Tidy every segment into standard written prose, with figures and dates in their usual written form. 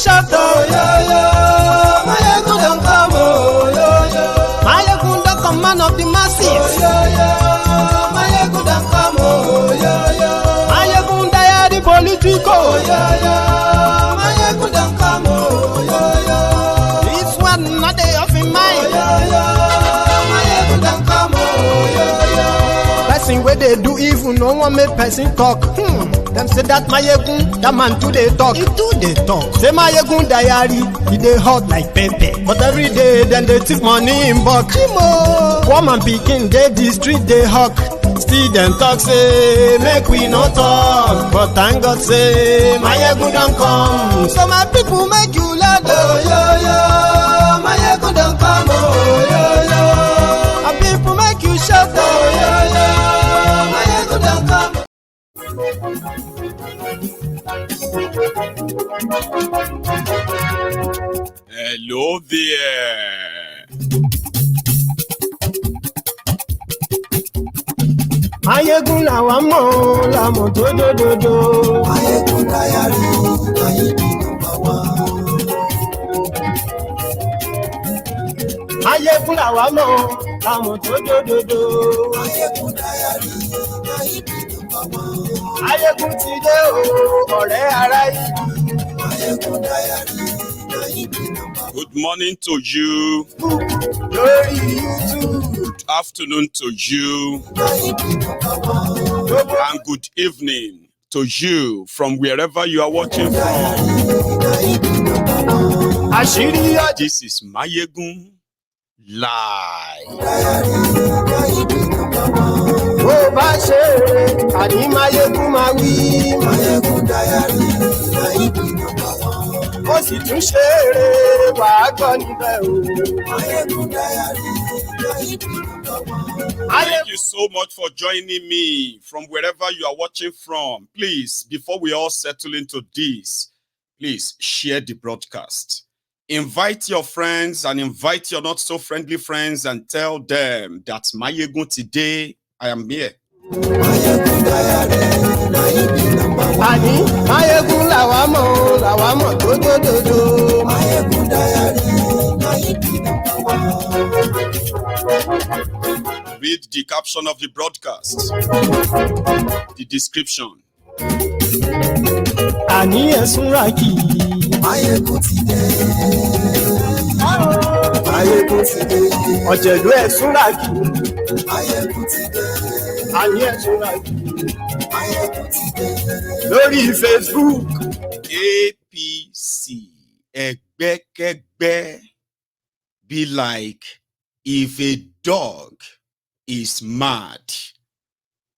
shout out. Mayegun don't come, Mayegun the command of the masses. Mayegun don't come, Mayegun the political. Mayegun don't come, this one not day of in mind. Mayegun don't come, person where they do evil, no one make person talk. Them say that Mayegun, that man too they talk. He too they talk. Say Mayegun diary, he they hot like pepper. But every day then they take money in bulk. Woman picking, they the street they hawk. Still them talk say, make we no talk. But thank God say, Mayegun don't come. So my people make you laugh. Mayegun don't come. My people make you shout. Mayegun don't come. Hello there. Mayegun làwa mọ̀ làmọ̀ tó dòdòdò. Mayegun diary, Mayegun number one. Mayegun làwa mọ̀ làmọ̀ tó dòdòdò. Mayegun diary, Mayegun number one. Mayegun ti dé o, ọ̀rẹ́ ara yìí. Mayegun diary, Mayegun number one. Good morning to you. Lórí YouTube. Good afternoon to you. Mayegun number one. And good evening to you from wherever you are watching from. Àṣírí ọjà. This is Mayegun Live. Bó bá ṣe eré, àní Mayegun máa wí. Mayegun diary, Mayegun number one. Ó sì tún ṣe eré, wàá gbọ́ níbẹ̀ o. Mayegun diary, Mayegun number one. Thank you so much for joining me from wherever you are watching from. Please, before we all settle into this, please share the broadcast. Invite your friends and invite your not so friendly friends and tell them that Mayegun today, I am here. Mayegun diary, Mayegun number one. Àní Mayegun làwa mọ̀ tó dòdòdò. Mayegun diary, Mayegun number one. Read the caption of the broadcast, the description. Àní ẹ̀sùn rà kì í. Mayegun ti dé. Mayegun ti dé. Ọ̀jẹ̀lú ẹ̀sùn rà kì í. Mayegun ti dé. Àní ẹ̀sùn rà kì í. Mayegun ti dé. Lórí Facebook. APC, ẹgbẹ́kẹ́gbẹ́, be like, if a dog is mad,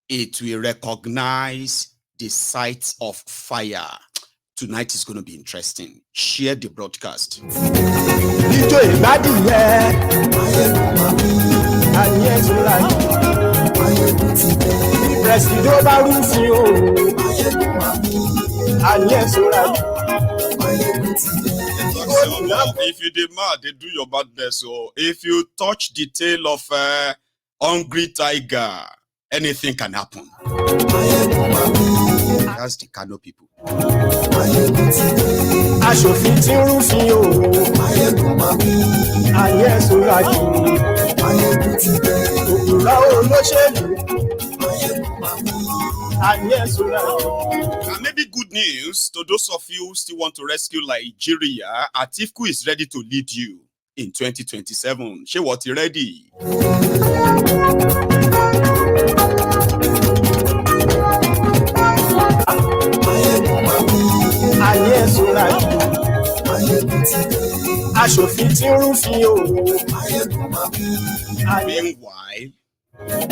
it will recognize the sight of fire. Tonight is going to be interesting. Share the broadcast. Ijó ìgbádìyẹ. Mayegun mami. Àní ẹ̀sùn rà kì í. Mayegun ti dé. Presido bá rúfin o. Mayegun mami. Àní ẹ̀sùn rà kì í. Mayegun ti dé. If you dey mad, they do your badness. So if you touch the tail of a hungry tiger, anything can happen. Mayegun mami. That's the Kano people. Mayegun ti dé. Aṣòfin tí ń rúfin o. Mayegun mami. Àní ẹ̀sùn rà kì í. Mayegun ti dé. Òkúra olóṣèlú. Mayegun mami. Àní ẹ̀sùn rà kì í. And maybe good news to those of you who still want to rescue Nigeria. Atiku is ready to lead you in 2027. Ṣé wọ́n ti ready? Mayegun mami. Àní ẹ̀sùn rà kì í. Mayegun ti dé. Aṣòfin tí ń rúfin o. Mayegun mami. Meanwhile,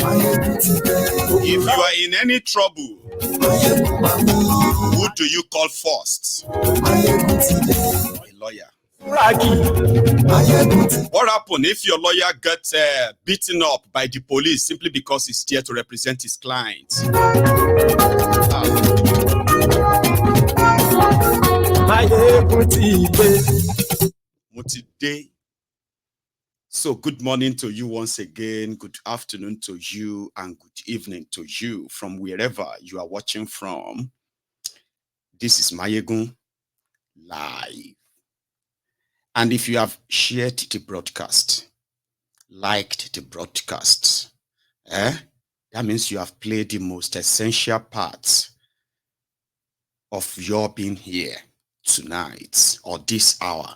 Mayegun ti dé. if you are in any trouble, Mayegun mami. who do you call first? Mayegun ti dé. A lawyer. Rà kì í. Mayegun ti dé. What happens if your lawyer gets beaten up by the police simply because he's there to represent his client? Mayegun ti dé. Mo ti dé. So good morning to you once again, good afternoon to you, and good evening to you from wherever you are watching from. This is Mayegun Live. And if you have shared the broadcast, liked the broadcast, that means you have played the most essential part of your being here tonight or this hour.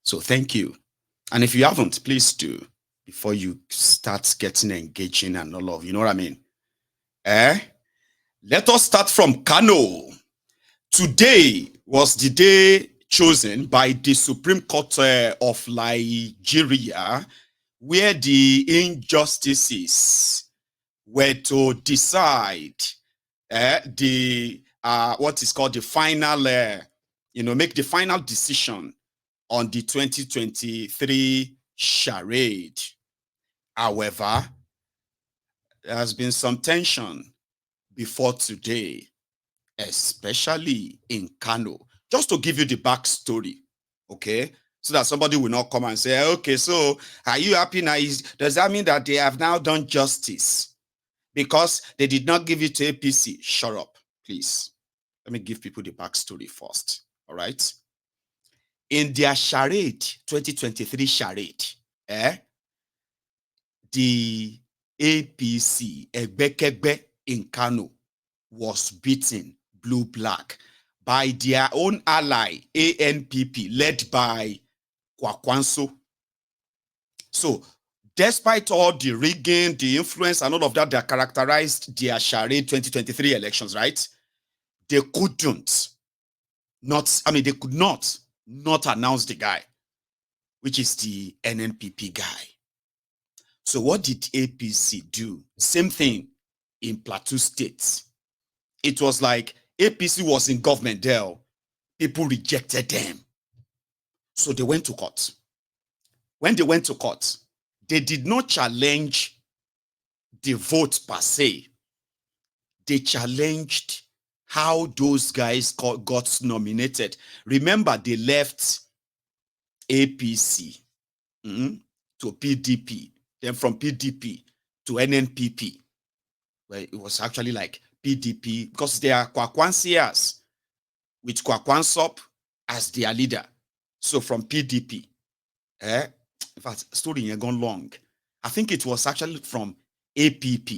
So thank you. And if you haven't, please do before you start getting engaging and all of, you know what I mean? Let us start from Kano. Today was the day chosen by the Supreme Court of Nigeria, where the injustices were to decide the what is called the final, make the final decision on the 2023 charade. However, there has been some tension before today, especially in Kano. Just to give you the backstory, okay? So that somebody will not come and say, okay, so are you happy now? Does that mean that they have now done justice because they did not give it to APC? Shut up, please. Let me give people the backstory first, all right? In their charade, 2023 charade, the APC, Egbekegbe in Kano, was beaten blue-black by their own ally, ANPP, led by Kwakwanso. So, despite all the rigging, the influence, and all of that that characterized their charade 2023 elections, right? They could not announce the guy, which is the NNPP guy. So what did APC do? Same thing in Plateau State. It was like APC was in government there. People rejected them. So they went to court. When they went to court, they did not challenge the vote per se. They challenged how those guys got nominated. Remember, they left APC to PDP, then from PDP to NNPP, where it was actually like PDP, because they are Kwakwansias with Kwakwansop as their leader. So from PDP, in fact, story has gone long. I think it was actually from APP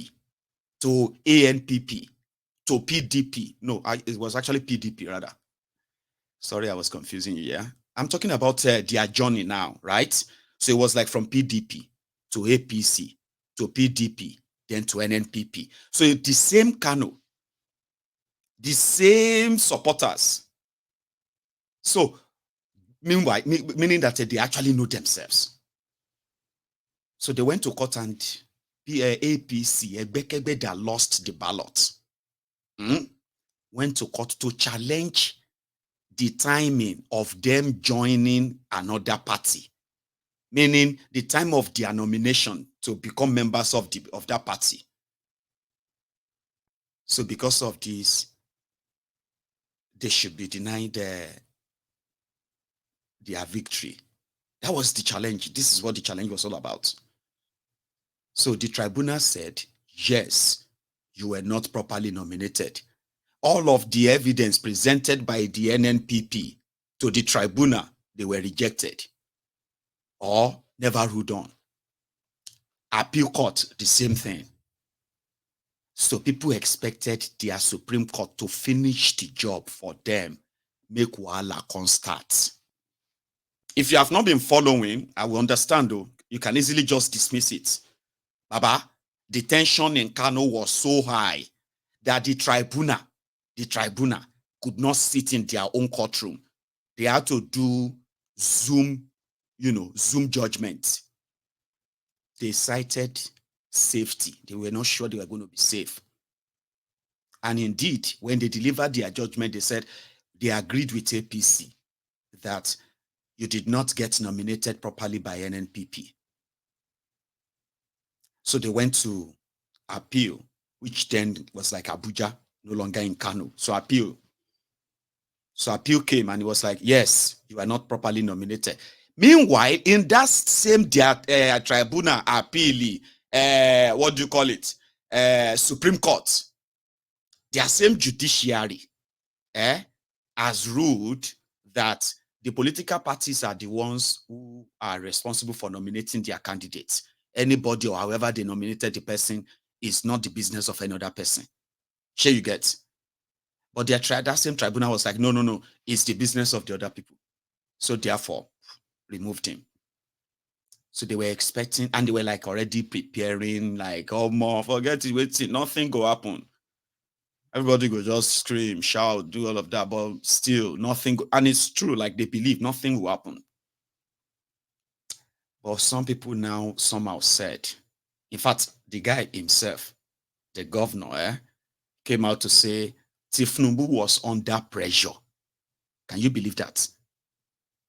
to ANPP to PDP. No, it was actually PDP rather. Sorry, I was confusing you, yeah? I'm talking about their journey now, right? So it was like from PDP to APC to PDP, then to NNPP. So the same Kano, the same supporters. So meanwhile, meaning that they actually know themselves. So they went to court and APC, Egbekegbe that lost the ballot, went to court to challenge the timing of them joining another party, meaning the time of their nomination to become members of that party. So because of this, they should be denied their victory. That was the challenge. This is what the challenge was all about. So the tribunal said, yes, you were not properly nominated. All of the evidence presented by the NNPP to the tribunal, they were rejected or never ruled on. Appeal court, the same thing. So people expected their Supreme Court to finish the job for them, make wahala come start. If you have not been following, I will understand though. You can easily just dismiss it. Baba, the tension in Kano was so high that the tribunal could not sit in their own courtroom. They had to do Zoom judgments. They cited safety. They were not sure they were going to be safe. And indeed, when they delivered their judgment, they said they agreed with APC that you did not get nominated properly by NNPP. So they went to appeal, which then was like Abuja, no longer in Kano. So appeal came and it was like, yes, you are not properly nominated. Meanwhile, in that same tribunal appeal, Supreme Court, their same judiciary has ruled that the political parties are the ones who are responsible for nominating their candidates. Anybody or however they nominated the person is not the business of another person. Sure, you get. But that same tribunal was like, no, it's the business of the other people. So therefore, removed him. So they were expecting, and they were like already preparing, like, oh, more, forget it, wait, nothing go happen. Everybody go just scream, shout, do all of that, but still nothing. And it's true, like they believe nothing will happen. But some people now somehow said, in fact, the guy himself, the governor, came out to say Tifnumbu was under pressure. Can you believe that?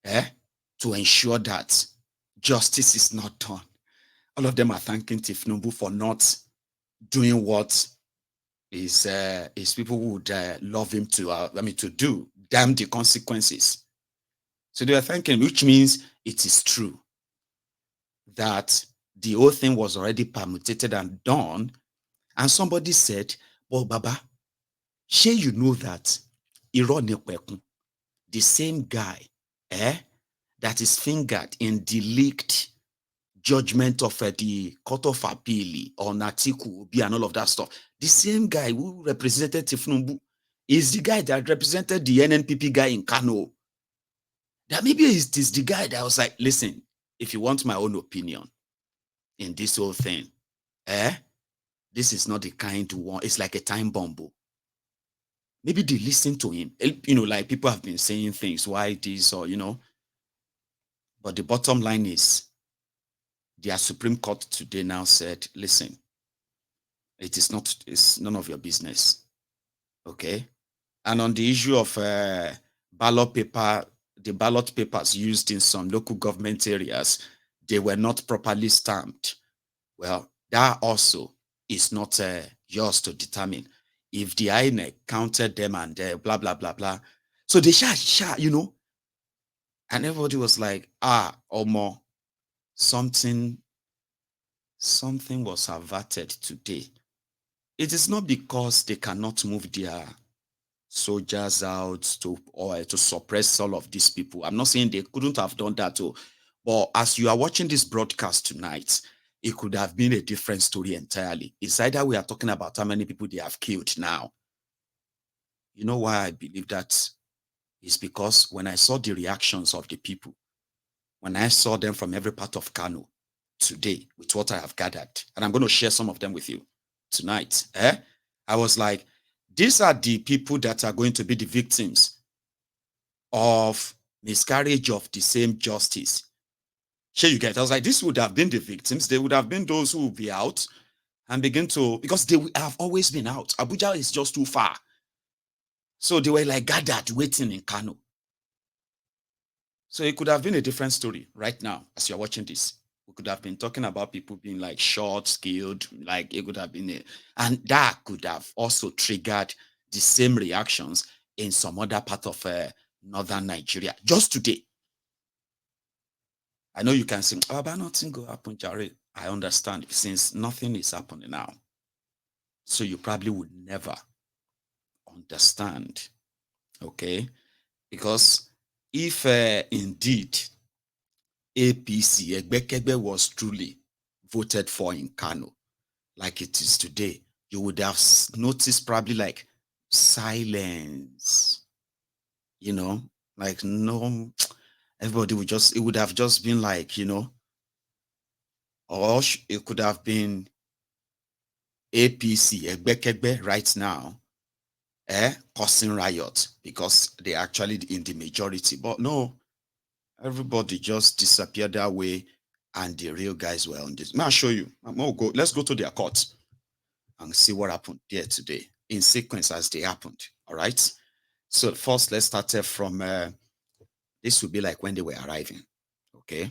To ensure that justice is not done. All of them are thanking Tifnumbu for not doing what is people would love him to do. Damn the consequences. So they are thanking, which means it is true that the whole thing was already permutated and done. And somebody said, well, Baba, sure you know that the same guy that is fingered in the leaked judgment of the Court of Appeal on Atiku Obi and all of that stuff, the same guy who represented Tifnumbu is the guy that represented the NNPP guy in Kano. That maybe it is the guy that was like, listen, if you want my own opinion in this whole thing, this is not the kind one. It's like a time bomb. Maybe they listen to him. Like people have been saying things, why this or, But the bottom line is, their Supreme Court today now said, listen, it's none of your business. Okay? And on the issue of ballot papers used in some local government areas, they were not properly stamped. Well, that also is not yours to determine. If the INEC counted them and blah, blah, blah, blah. So they and everybody was like, or more. Something was averted today. It is not because they cannot move their soldiers out to suppress all of these people. I'm not saying they couldn't have done that too. But as you are watching this broadcast tonight, it could have been a different story entirely. It's either we are talking about how many people they have killed now. You know why I believe that? It's because when I saw the reactions of the people, when I saw them from every part of Kano today with what I have gathered, and I'm going to share some of them with you tonight, I was like, these are the people that are going to be the victims of miscarriage of the same justice. Here you get, I was like, this would have been the victims. They would have been those who will be out and begin to, because they have always been out. Abuja is just too far. So they were like gathered, waiting in Kano. So it could have been a different story right now as you're watching this. We could have been talking about people being like short, skilled, like it could have been, and that could have also triggered the same reactions in some other part of northern Nigeria. Just today. I know you can say, oh, but nothing will happen, Jared. I understand, since nothing is happening now. So you probably would never understand, okay? Because if indeed APC, Egbekegbe, was truly voted for in Kano, like it is today, you would have noticed probably like silence, like no, everybody would it would have just been like, or it could have been APC, Egbekegbe right now, causing riot because they're actually in the majority. But no, everybody just disappeared that way, and the real guys were on this. I'll show you. Let's go to their court and see what happened there today in sequence as they happened. All right. So first, let's start from this would be like when they were arriving. Okay.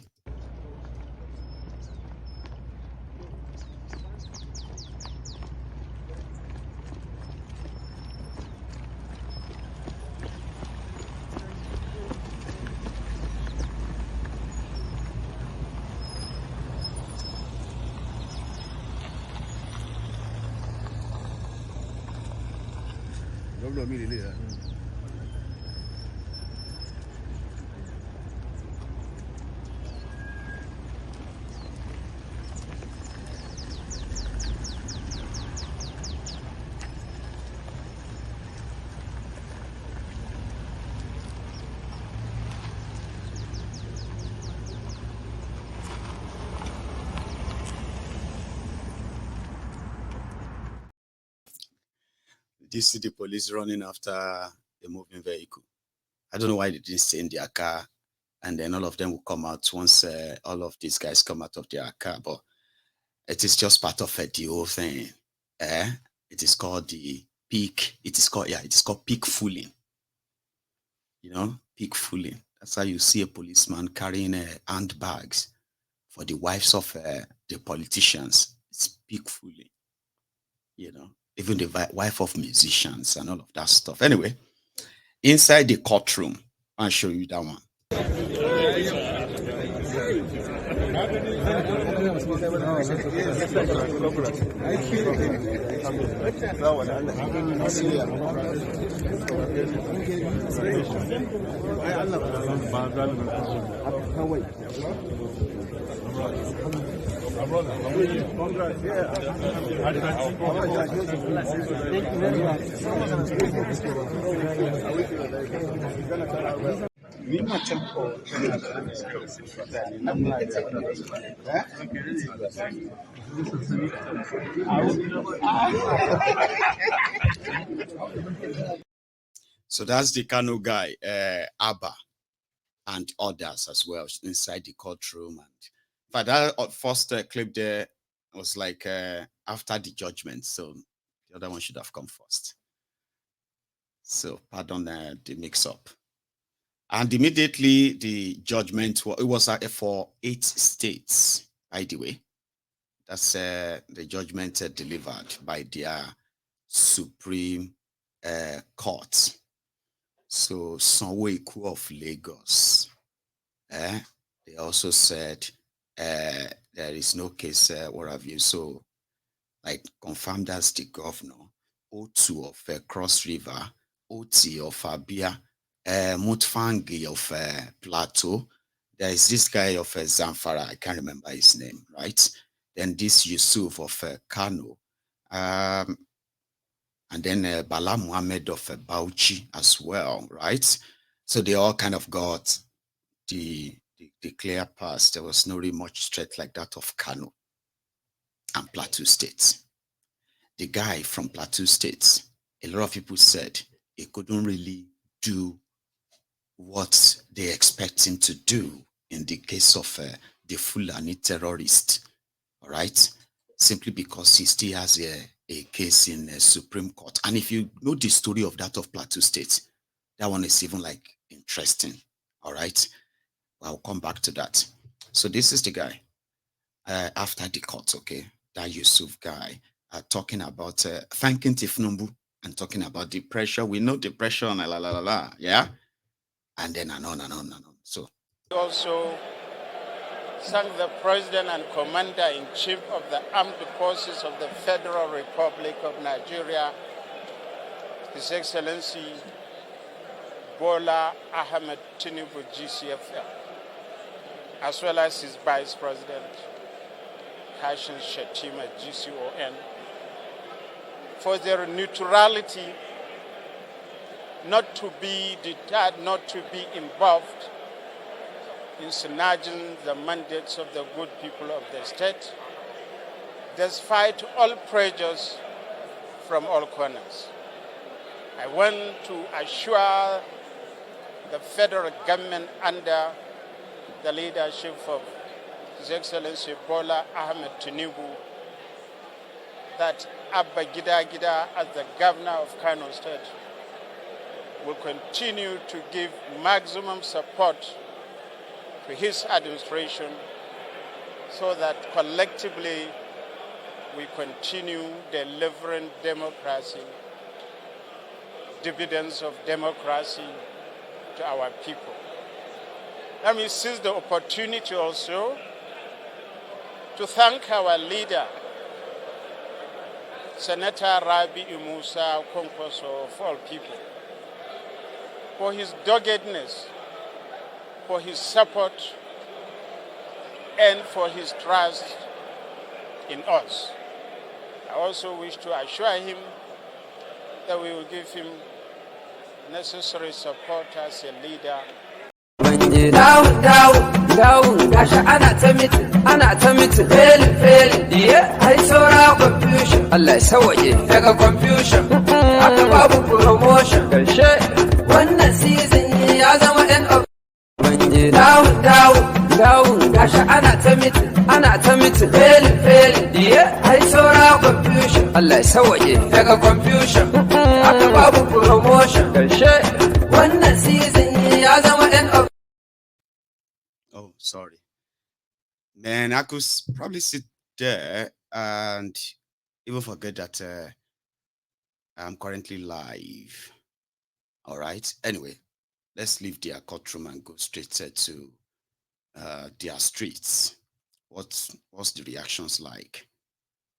you see the police running after a moving vehicle? I don't know why they didn't stay in their car, and then all of them will come out once all of these guys come out of their car. But it is just part of the whole thing. It is called the peak. It is called peak fooling. You know, peak fooling. That's how you see a policeman carrying handbags for the wives of the politicians. It's peak fooling. You know, even the wife of musicians and all of that stuff. Anyway, inside the courtroom, I'll show you that one. So that's the Kano guy, Abba, and others as well inside the courtroom. And but that first clip there was like after the judgment, so the other one should have come first. So pardon the mix-up. And immediately the judgment, it was for 8 states, by the way. That's the judgment delivered by their Supreme Court. So Sanwo-Iku of Lagos, they also said there is no case, what have you. So, like, confirmed as the governor. O2 of Cross River, Oti of Abia, Mutfangi of Plateau. There is this guy of Zamfara, I can't remember his name, right? Then this Yusuf of Kano, and then Bala Muhammad of Bauchi as well, right? So they all kind of got the clear pass. There was no really much threat like that of Kano and Plateau State. The guy from Plateau State, a lot of people said he couldn't really do what they expect him to do in the case of the Fulani terrorist, all right? Simply because he still has a case in the Supreme Court. And if you know the story of that of Plateau State, that one is even like interesting, all right? I'll come back to that. So this is the guy after the court, okay? That Yusuf guy talking about thanking Tifnumbu and talking about the pressure. We know the pressure on yeah? And then and on and on and on. So also thank the President and Commander-in-Chief of the Armed Forces of the Federal Republic of Nigeria, His Excellency Bola Ahmed Tinubu GCFL, as well as his Vice President, Kashim Shettima GCON, for their neutrality, not to be deterred, not to be involved in snatching the mandates of the good people of the state, despite all pressures from all corners. I want to assure the federal government under the leadership of His Excellency Bola Ahmed Tinubu that Abba Gida Gida, as the governor of Kano State, will continue to give maximum support to his administration so that collectively we continue delivering democracy, dividends of democracy to our people. Let me seize the opportunity also to thank our leader, Senator Rabi Musa Kwankwaso of all people, for his doggedness, for his support, and for his trust in us. I also wish to assure him that we will give him necessary support as a leader. gashi ana ta mitin failing yeah ai saura confusion Allah ya sauke daga confusion aka babu promotion karshe wannan season ya zama end of down gashi ana ta mitin failing yeah ai saura confusion Allah ya sauke daga confusion aka babu promotion karshe wannan season ya zama end of. Oh, sorry. Man, I could probably sit there and even forget that I'm currently live. All right. Anyway, let's leave their courtroom and go straight to their streets. What's the reactions like?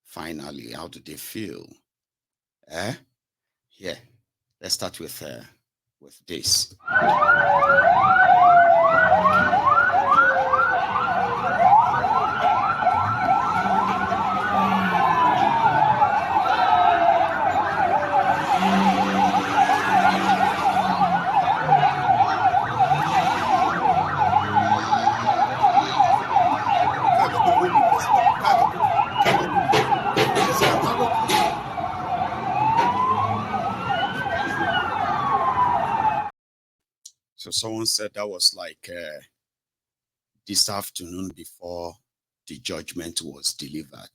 Finally, how do they feel? Yeah. Let's start with this. So someone said that was like this afternoon before the judgment was delivered.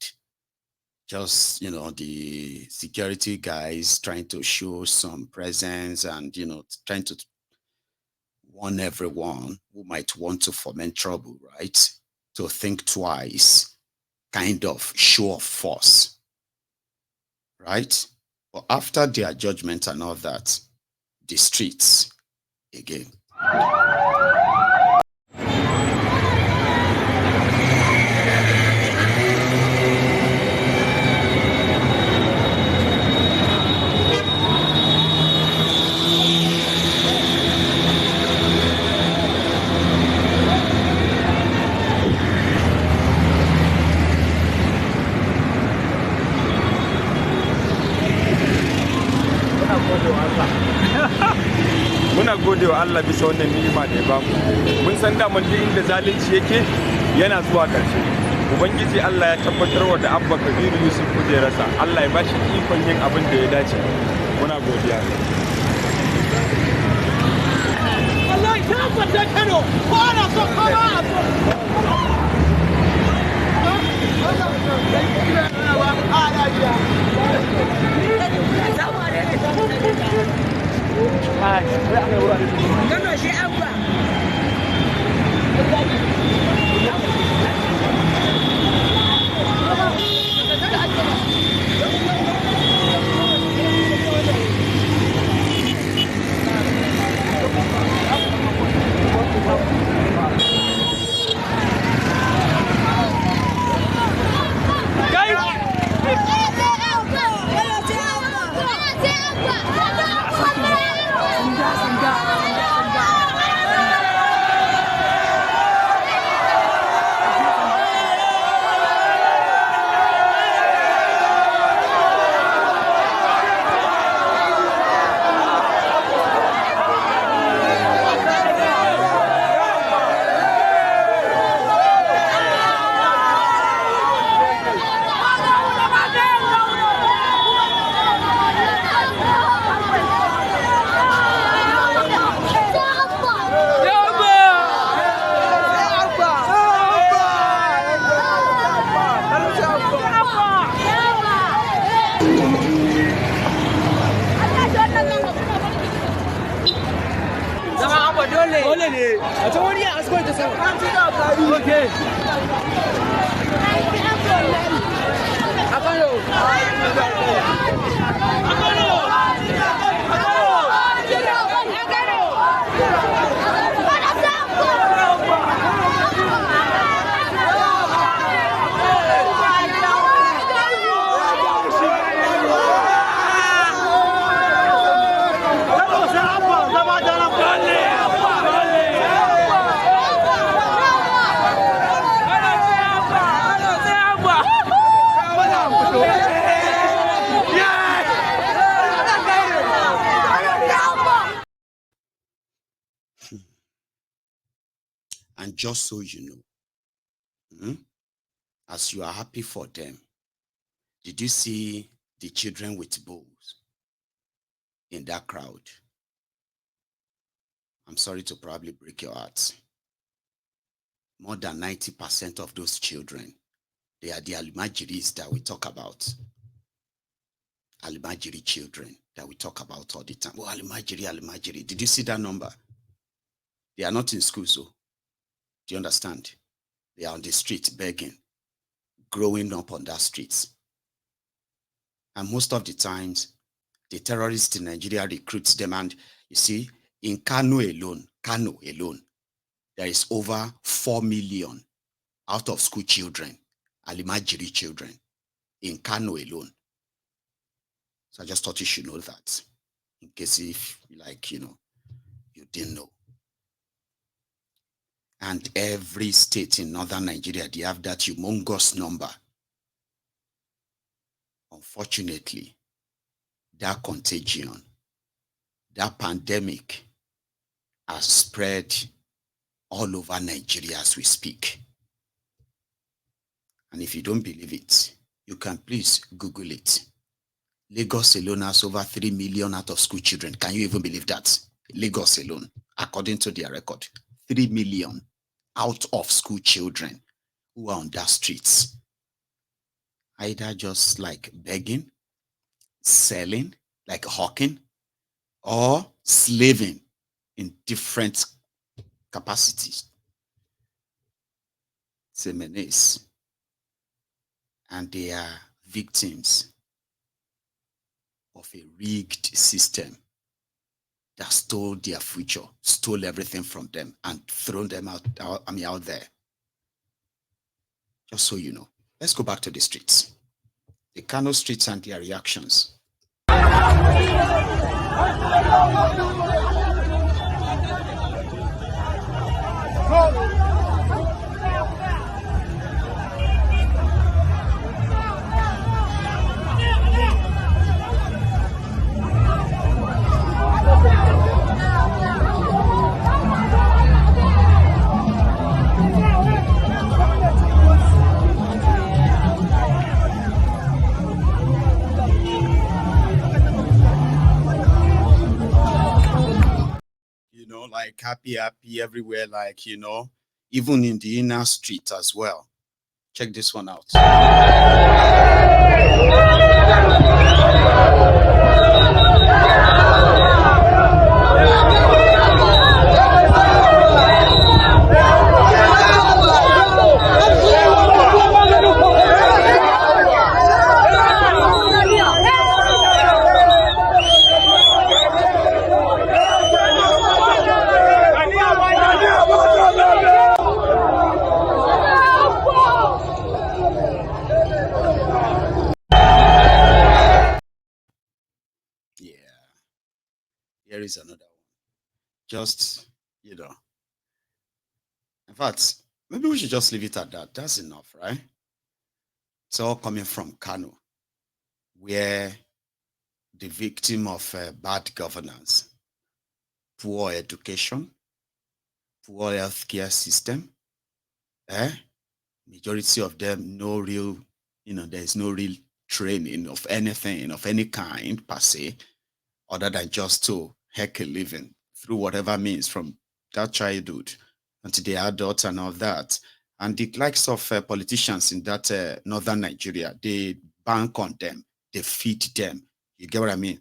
Just, the security guys trying to show some presence and, trying to warn everyone who might want to foment trouble, right? To think twice, kind of show of force, right? But after their judgment and all that, the streets again. Muna gode wa Allah bisa wannan ni'ima da ya bamu. Mun san da mun inda zalunci yake yana zuwa ƙarshe. Ubangiji Allah ya tabbatar wa da Abba Kabiru Yusuf kujerarsa. Allah ya bashi ikon yin abin da ya dace. Muna godiya. Allah ya tabbata Kano. Fara so fara Kano shi Abba. Dole ne. A ta wani ya askwai ta sama. An ci da kari. Okay. A Kano. And just so you know, as you are happy for them, did you see the children with bows in that crowd? I'm sorry to probably break your heart. More than 90% of those children, they are the Almajiris that we talk about. Almajiri children that we talk about all the time. Oh, Almajiri. Did you see that number? They are not in school, so do you understand? They are on the street begging, growing up on that street. And most of the times, the terrorists in Nigeria recruits them. And you see, in Kano alone, there is over 4 million out of school children, Alimajiri children, in Kano alone. So I just thought you should know that, in case if, like, you didn't know. And every state in northern Nigeria, they have that humongous number. Unfortunately, that contagion, that pandemic has spread all over Nigeria as we speak. And if you don't believe it, you can please Google it. Lagos alone has over 3 million out of school children. Can you even believe that? Lagos alone, according to their record, 3 million out of school children who are on the streets. Either just like begging, selling, like hawking, or slaving in different capacities. It's a menace. And they are victims of a rigged system that stole their future, stole everything from them, and thrown them out there. Just so you know. Let's go back to the streets. The Kano streets and their reactions. Like happy everywhere, like, even in the inner street as well. Check this one out. Here is another one. Just, in fact, maybe we should just leave it at that. That's enough, right? It's all coming from Kano, where the victim of bad governance, poor education, poor healthcare system, majority of them, no real, there's no real training of anything, of any kind per se, other than just to heck a living through whatever means from that childhood until the adult and all that. And the likes of politicians in that northern Nigeria, they bank on them, they feed them. You get what I mean?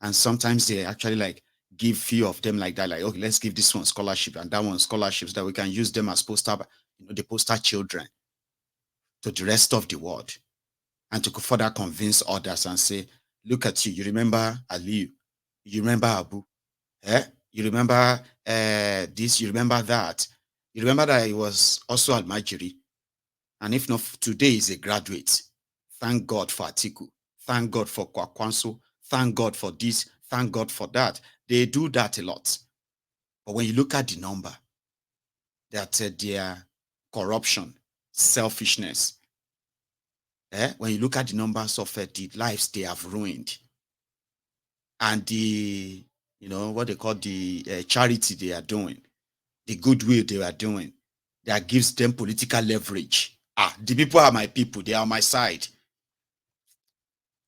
And sometimes they actually like give few of them like that, like, okay, let's give this one scholarship and that one scholarships that we can use them as poster, the poster children to the rest of the world, and to further convince others and say, look at you, you remember Aliyu, you remember Abu, you remember this, you remember that, you remember that he was also Almajiri, and if not, today is a graduate. Thank God for Atiku, thank God for Kwakwanso, thank God for this, thank God for that. They do that a lot. But when you look at the number, that their corruption, selfishness, when you look at the numbers of the lives they have ruined, and the, what they call the charity they are doing, the goodwill they are doing, that gives them political leverage. The people are my people. They are on my side.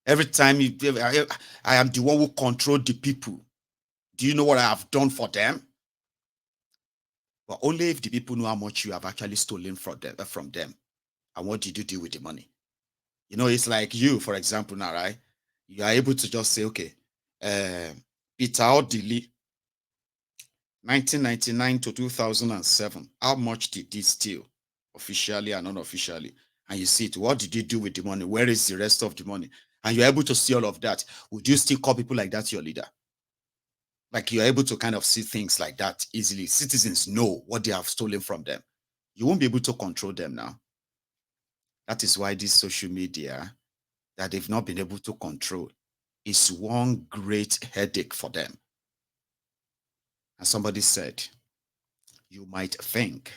Every time I am the one who control the people. Do you know what I have done for them? But only if the people know how much you have actually stolen from them. And what did you do with the money? You know, it's like you, for example, now, right? You are able to just say, okay, Peter Odili, 1999 to 2007, how much did he steal, officially and unofficially? And you see it, what did you do with the money? Where is the rest of the money? And you're able to see all of that. Would you still call people like that your leader? Like you're able to kind of see things like that easily. Citizens know what they have stolen from them. You won't be able to control them now. That is why this social media that they've not been able to control is one great headache for them. And somebody said, you might think,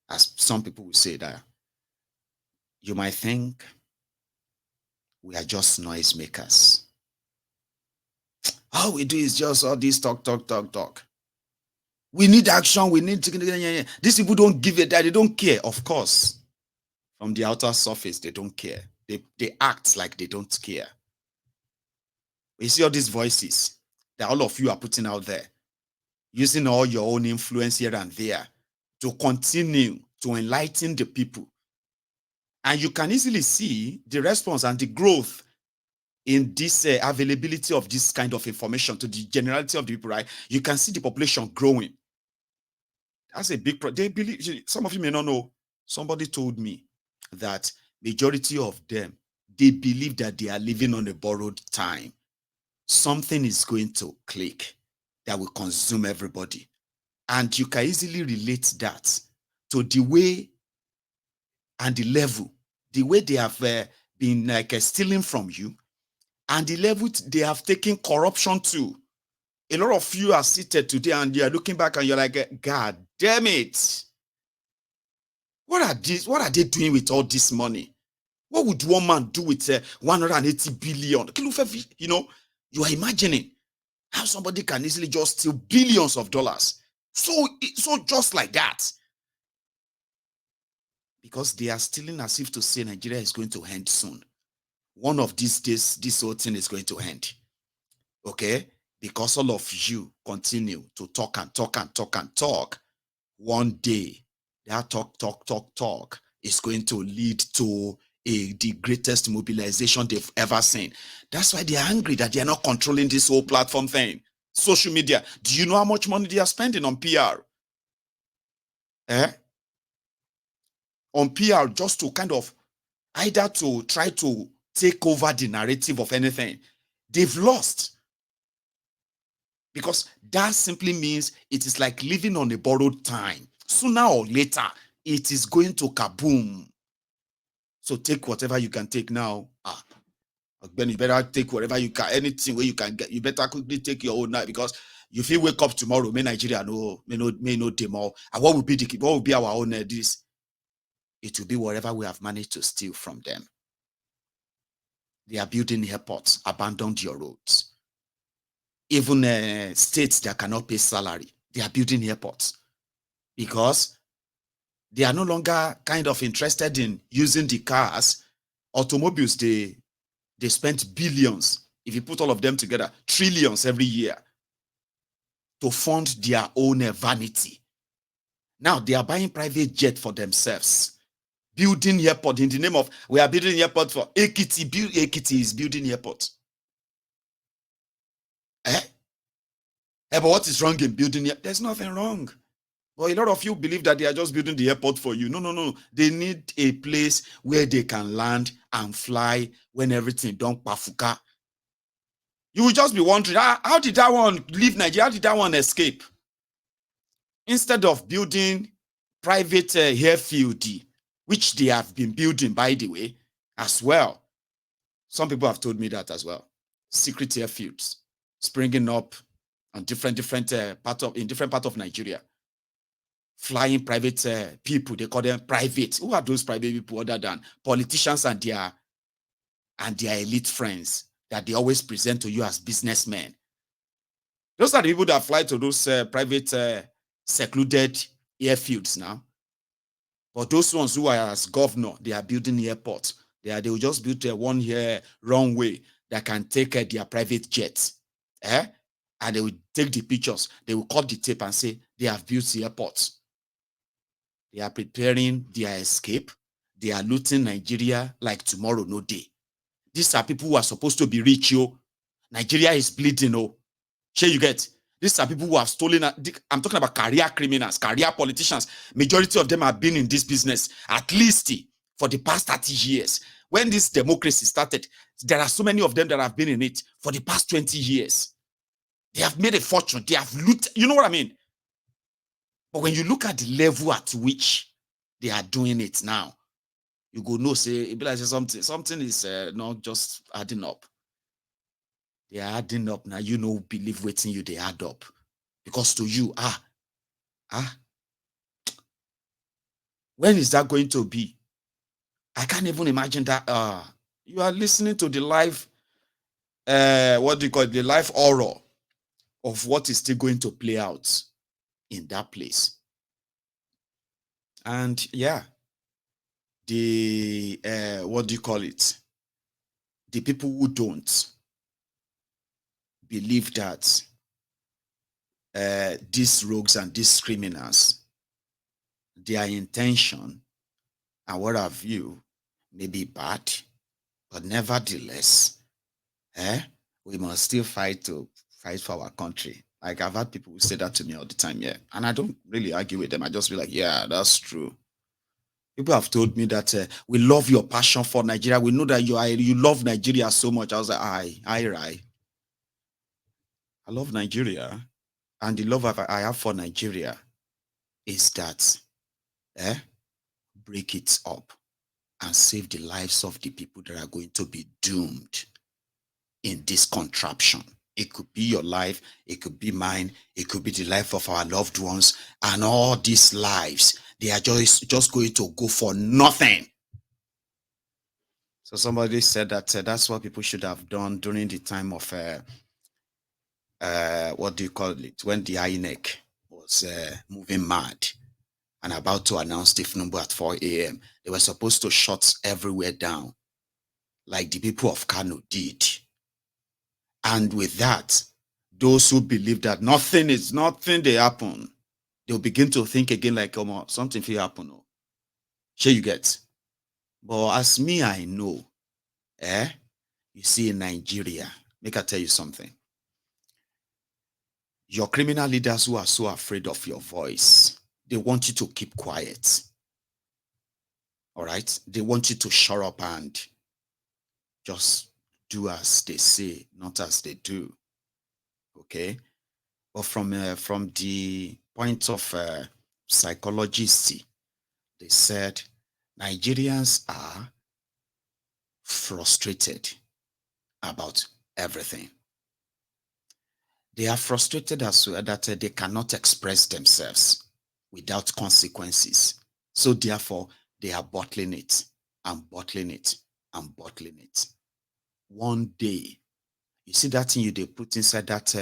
as some people will say that, you might think we are just noisemakers. All we do is just all this talk. We need action. We need to. These people don't give a damn. They don't care. Of course, from the outer surface, they don't care. They act like they don't care. You see all these voices that all of you are putting out there, using all your own influence here and there to continue to enlighten the people. And you can easily see the response and the growth in this availability of this kind of information to the generality of the people, right? You can see the population growing. That's a big problem. They believe, some of you may not know, somebody told me that majority of them, they believe that they are living on a borrowed time. Something is going to click that will consume everybody. And you can easily relate that to the way and the level, the way they have been like stealing from you, and the level they have taken corruption to. A lot of you are seated today and you are looking back and you're like, God damn it. What are they doing with all this money? What would one man do with 180 billion? You know, you are imagining how somebody can easily just steal billions of dollars. So just like that. Because they are stealing as if to say Nigeria is going to end soon. One of these days, this whole thing is going to end. Okay? Because all of you continue to talk. One day, that talk is going to lead to the greatest mobilization they've ever seen. That's why they're angry that they're not controlling this whole platform thing. Social media. Do you know how much money they are spending on PR? On PR, just to kind of either to try to take over the narrative of anything. They've lost. Because that simply means it is like living on a borrowed time. Sooner or later, it is going to kaboom. So take whatever you can take now. Then you better take whatever you can, anything where you can get. You better quickly take your own night, because if you wake up tomorrow, may Nigeria may no demo. And what will be our own this? It will be whatever we have managed to steal from them. They are building airports, abandoned your roads. Even states that cannot pay salary, they are building airports because they are no longer kind of interested in using the cars. Automobiles, they spent billions. If you put all of them together, trillions every year to fund their own vanity. Now they are buying private jet for themselves, building airport in the name of, we are building airport for Ekiti. Ekiti is building airport. But what is wrong in building it? There's nothing wrong. But a lot of you believe that they are just building the airport for you. No. They need a place where they can land and fly when everything done pafuka. You will just be wondering, how did that one leave Nigeria? How did that one escape? Instead of building private airfield, which they have been building, by the way, as well. Some people have told me that as well. Secret airfields springing up on different part of Nigeria. Flying private people, they call them private. Who are those private people other than politicians and their elite friends that they always present to you as businessmen? Those are the people that fly to those private secluded airfields now. But those ones who are as governor, they are building airport. They will just build a 1 year runway that can take their private jets. And they will take the pictures. They will cut the tape and say they have built the airport. They are preparing their escape. They are looting Nigeria like tomorrow, no day. These are people who are supposed to be rich, yo. Nigeria is bleeding, oh. Sure you get? These are people who have stolen. I'm talking about career criminals, career politicians. Majority of them have been in this business at least for the past 30 years. When this democracy started, there are so many of them that have been in it for the past 20 years. They have made a fortune. They have looted. You know what I mean? But when you look at the level at which they are doing it now, you go no say it be like something is not just adding up. They are adding up now. You know, believe waiting you they add up, because to you when is that going to be? I can't even imagine that. You are listening to the live what do you call it, the live horror of what is still going to play out in that place. And yeah, the what do you call it, the people who don't believe that these rogues and these criminals, their intention and what have you may be bad, but nevertheless we must still fight for our country. Like, I've had people who say that to me all the time, yeah. And I don't really argue with them. I just be like, yeah, that's true. People have told me that we love your passion for Nigeria. We know that you love Nigeria so much. I was like, I love Nigeria. And the love I have for Nigeria is that break it up and save the lives of the people that are going to be doomed in this contraption. It could be your life, it could be mine, it could be the life of our loved ones, and all these lives, they are just going to go for nothing. So somebody said that that's what people should have done during the time of what do you call it, when the INEC was moving mad and about to announce Tinubu at 4 a.m. They were supposed to shut everywhere down, like the people of Kano did. And with that, those who believe that nothing they happen, they'll begin to think again like, oh, something will happen. Oh. Sure you get. But as me, I know, you see in Nigeria, make I tell you something. Your criminal leaders who are so afraid of your voice, they want you to keep quiet. All right? They want you to shut up and just do as they say, not as they do. Okay? But from the point of psychologists, they said Nigerians are frustrated about everything. They are frustrated as well that they cannot express themselves without consequences. So therefore, they are bottling it and bottling it and bottling it. One day, you see that thing they put inside that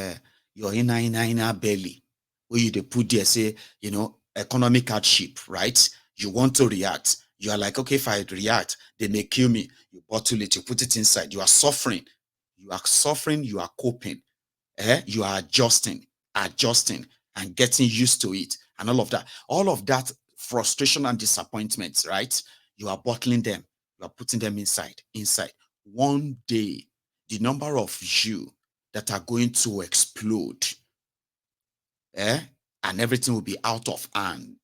your inner belly, where they put there, say, economic hardship, right? You want to react. You are like, okay, if I react, they may kill me. You bottle it, you put it inside. You are suffering. You are coping. You are adjusting, and getting used to it, and all of that. All of that frustration and disappointments, right? You are bottling them. You are putting them inside. One day, the number of you that are going to explode, and everything will be out of hand,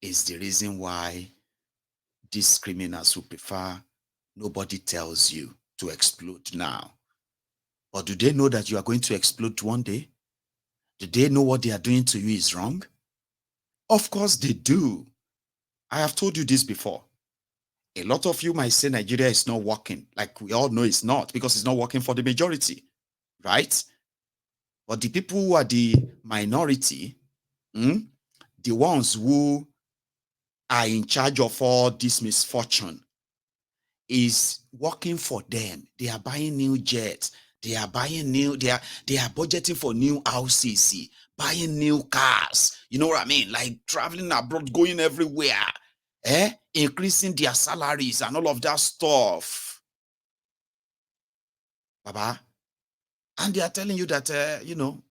is the reason why these criminals will prefer nobody tells you to explode now. Or do they know that you are going to explode one day? Do they know what they are doing to you is wrong? Of course they do. I have told you this before. A lot of you might say Nigeria is not working. Like we all know it's not, because it's not working for the majority, right? But the people who are the minority, the ones who are in charge of all this misfortune, is working for them. They are buying new jets. They are buying new, they are budgeting for new houses, buying new cars. You know what I mean? Like traveling abroad, going everywhere, increasing their salaries and all of that stuff. Baba. And they are telling you that,